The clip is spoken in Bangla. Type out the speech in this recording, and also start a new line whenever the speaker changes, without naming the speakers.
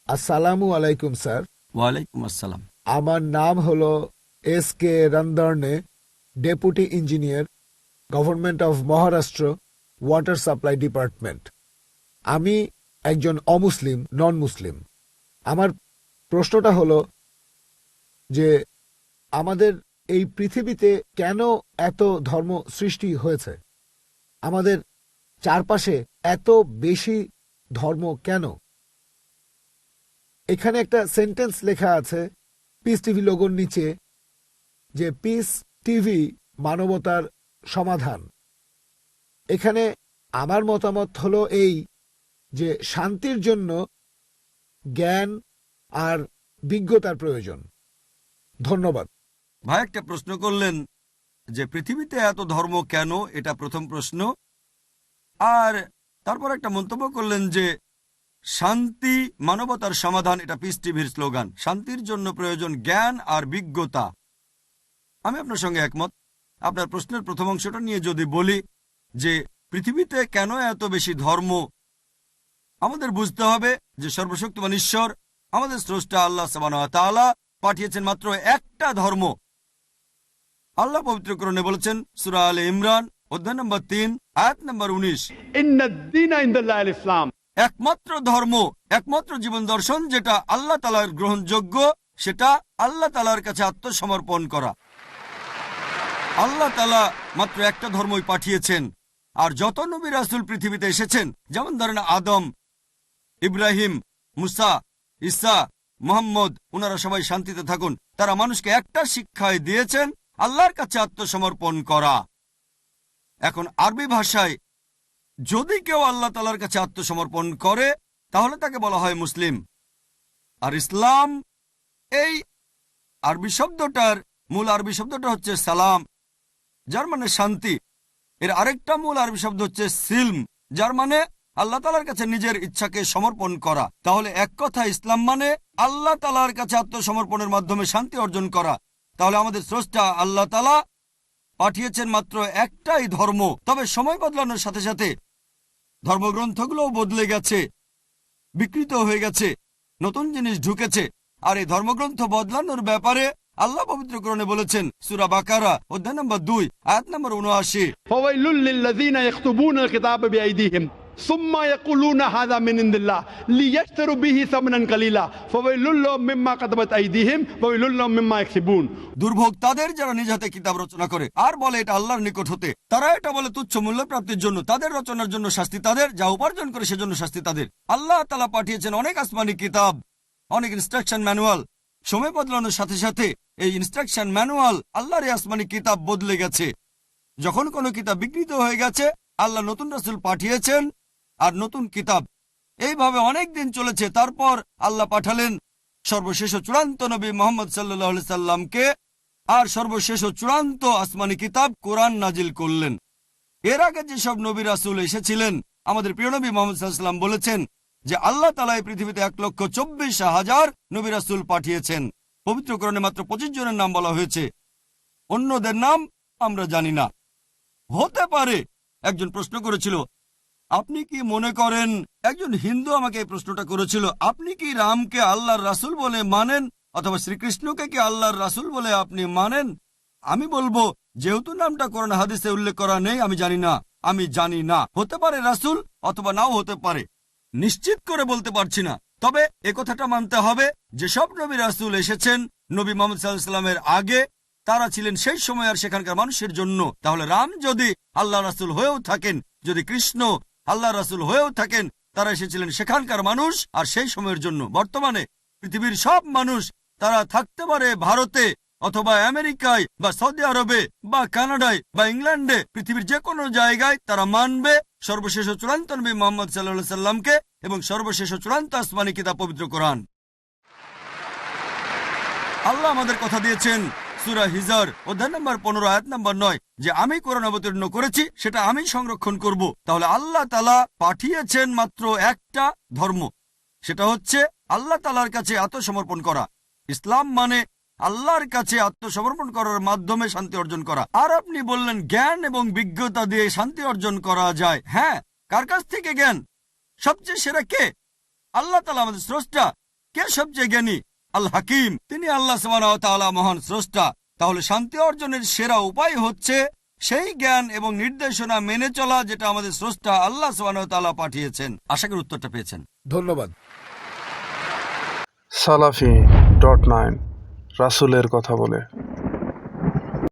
আসসালামু আলাইকুম স্যার।
ওয়ালাইকুম আসসালাম।
আমার নাম হলো SK রন্দর্নে, deputy engineer, government of Maharashtra, water supply department. আমি একজন অমুসলিম, নন মুসলিম। আমার প্রশ্নটা হলো যে আমাদের এই পৃথিবীতে কেন এত ধর্ম সৃষ্টি হয়েছে? আমাদের চারপাশে এত বেশি ধর্ম কেন? এখানে একটা সেন্টেন্স লেখা আছে পিস টিভি লোগোর নিচে, যে পিস টিভি মানবতার সমাধান। এখানে আমার মতামত হলো এই যে শান্তির জন্য জ্ঞান আর বিজ্ঞতার প্রয়োজন। ধন্যবাদ।
ভাই একটা প্রশ্ন করলেন যে পৃথিবীতে এত ধর্ম কেন, এটা প্রথম প্রশ্ন। আর তারপর একটা মন্তব্য করলেন যে শান্তি মানবতার সমাধান, এটা পিস টিভির স্লোগান। শান্তির জন্য প্রয়োজন জ্ঞান আর বিজ্ঞতা। আমি আপনার সঙ্গে একমত। আপনার প্রশ্নের প্রথম অংশটা নিয়ে যদি বলি যে পৃথিবীতে কেন এত বেশি ধর্ম, আমাদের বুঝতে হবে যে সর্বশক্তিমান ঈশ্বর, আমাদের স্রষ্টা আল্লাহ সুবহানাহু ওয়া তাআলা পাঠিয়েছেন মাত্র একটা ধর্ম। আল্লাহ পবিত্র কোরআনে বলেছেন, সূরা আলে ইমরান অধ্যায় নম্বর 3 আয়াত নম্বর 19,
ইন্নাদ-দীনা ইনদাল্লাহিল ইসলাম।
একমাত্র ধর্ম, একমাত্র জীবন দর্শন যেটা আল্লাহ তাআলার গ্রহণযোগ্য, সেটা আল্লাহ তাআলার কাছে আত্মসমর্পণ করা। আল্লাহ তাআলা মাত্র একটা ধর্মই পাঠিয়েছেন। আর যত নবী রাসূল পৃথিবীতে এসেছেন, যেমন ধরেন আদম, ইব্রাহিম, মুসা, ঈসা, মুহাম্মদ, ওনারা সবাই শান্তিতে থাকুন। তারা মানুষকে একটা শিক্ষাই দিয়েছেন, আল্লাহর কাছে আত্মসমর্পণ করা। এখন আরবি ভাষায় যদি কেউ আল্লাহ তাআলার কাছে আত্মসমর্পণ করে তাহলে তাকে বলা হয় মুসলিম। আর ইসলাম, এই আরবি শব্দটার মূল আরবি শব্দটা হচ্ছে সালাম, যার মানে শান্তি। এর আরেকটা মূল আরবি শব্দ হচ্ছে সিলম, যার মানে আল্লাহ তাআলার কাছে নিজের ইচ্ছাকে সমর্পণ করা। তাহলে এক কথা ইসলাম মানে আল্লাহ তাআলার কাছে আত্মসমর্পণের মাধ্যমে শান্তি অর্জন করা। তাহলে আমাদের স্রষ্টা আল্লাহ তাআলা পাঠিয়েছেন মাত্র একটাই ধর্ম। তবে সময় বদলানোর সাথে সাথে ধর্মগ্রন্থগুলোও বদলে গেছে, বিকৃত হয়ে গেছে, নতুন জিনিস ঢুকেছে। আর এই ধর্মগ্রন্থ বদলানোর ব্যাপারে আল্লাহ পবিত্র কোরআনে বলেছেন, সূরা বাকারা অধ্যায় নম্বর 2 আয়াত নম্বর 79,
ফাওয়াইলুল লিল্লাযীনা ইয়াকতুবুনাল কিতাবা বিআইদিহিম সুম্মা ইয়াকুলুনা হাযা মিন ইনদিল্লাহ লিয়াশতারু বিহি সামনান কালিলা ফাওয়াইলুল লাহুম মিম্মা কাতাবাত আইদিহিম ওয়াইলুল লাহুম মিম্মা ইয়াকসিবুন।
দুর্ভোগ তাদের যারা নিজ হাতে কিতাব রচনা করে আর বলে এটা আল্লাহর নিকট হতে। তারা এটা বলে তুচ্ছ মূল্য প্রাপ্তির জন্য। তাদের রচনার জন্য শাস্তি তাদের, যা উপার্জন করে সেজন্য শাস্তি তাদের। আল্লাহ তাআলা পাঠিয়েছেন অনেক আসমানি কিতাব, অনেক ইনস্ট্রাকশন ম্যানুয়াল। সময় বদলানোর সাথে সাথে এই ইনস্ট্রাকশন ম্যানুয়াল, আল্লাহর এই আসমানি কিতাব বদলে গেছে। যখন কোনো কিতাব বিকৃত হয়ে গেছে, আল্লাহ নতুন রাসূল পাঠিয়েছেন আর নতুন কিতাব। এইভাবে অনেক দিন চলেছে। তারপর আল্লাহ পাঠালেন সর্বশেষ ও চূড়ান্ত নবী মুহাম্মদ সাল্লাল্লাহু আলাইহি সাল্লামকে, আর সর্বশেষ ও চূড়ান্ত আসমানি কিতাব কোরআন নাজিল করলেন। এর আগে যেসব নবী রাসূল এসেছিলেন, আমাদের প্রিয় নবী মুহাম্মদ সাল্লাল্লাহু আলাইহি সাল্লাম বলেছেন যে আল্লাহ তাআলা এই পৃথিবীতে 1,24,000 নবী রাসূল পাঠিয়েছেন। পবিত্র কোরআনে মাত্র 25 জনের নাম বলা হয়েছে, অন্যদের নাম আমরা জানি না। হতে পারে একজন প্রশ্ন করেছিল, আপনি কি মনে করেন, একজন হিন্দু আমাকে এই প্রশ্নটা করেছিল, আপনি কি রামকে আল্লাহর রাসূল বলে মানেন, অথবা শ্রীকৃষ্ণকে কি আল্লাহর রাসূল বলে আপনি মানেন? আমি বলবো, যেহেতু নামটা কোরআন হাদিসে উল্লেখ করা নেই, আমি জানি না। আমি জানি না, হতে পারে রাসূল অথবা নাও হতে পারে, নিশ্চিত করে বলতে পারছি না। তবে একথাটা মানতে হবে, যেসব নবী রাসূল এসেছেন নবী মুহাম্মদ সাল্লাল্লাহু আলাইহি ওয়াসাল্লামের আগে, তারা ছিলেন সেই সময় আর সেখানকার মানুষের জন্য। তাহলে রাম যদি আল্লাহ রাসূল হয়েও থাকেন, যদি কৃষ্ণ আল্লাহ রাসূল হয়েও থাকেন, তারা এসেছিলেন সেখানকার মানুষ আর সেই সময়ের জন্য। বর্তমানে পৃথিবীর সব মানুষ, তারা থাকতে পারে ভারতে অথবা আমেরিকায় বা সৌদি আরবে বা কানাডায় বা ইংল্যান্ডে, পৃথিবীর যে কোনো জায়গায় তারা মানবে সর্বশেষ ও চূড়ান্ত নবী মুহাম্মদ সাল্লাল্লাহু আলাইহি সাল্লামকে এবং সর্বশেষ ও চূড়ান্ত আসমানি কিতাব পবিত্র কোরআন। আল্লাহ আমাদের কথা দিয়েছেন সূরা হিজর অধ্যায় নম্বর 15 আয়াত নম্বর 9, যে আমি কোরআন অবতীর্ণ করেছি, সেটা আমি সংরক্ষণ করব। তাহলে আল্লাহ তাআলা পাঠিয়েছেন মাত্র একটা ধর্ম, সেটা হচ্ছে আল্লাহ তাআলার কাছে আত্মসমর্পণ করা। ইসলাম মানে আল্লাহর কাছে আত্মসমর্পণ করার মাধ্যমে শান্তি অর্জন করা। আর আপনি বললেন জ্ঞান এবং বিজ্ঞতা দিয়ে শান্তি অর্জন করা যায়। হ্যাঁ, কার কাছ থেকে জ্ঞান? সবচেয়ে সেরা কে? আল্লাহ তাআলা, আমাদের স্রষ্টা। কে সবচেয়ে জ্ঞানী? আল হাকিম, তিনি আল্লাহ সুবহানাহু ওয়া তাআলা মহান স্রষ্টা। তাহলে শান্তি অর্জনের সেরা উপায় হচ্ছে সেই জ্ঞান এবং নির্দেশনা মেনে চলা যেটা আমাদের স্রষ্টা আল্লাহ সুবহানাহু ওয়া তাআলা পাঠিয়েছেন। আশা করি উত্তরটা পেয়েছেন।
ধন্যবাদ।
Salafi.9 রাসূলের কথা বলে।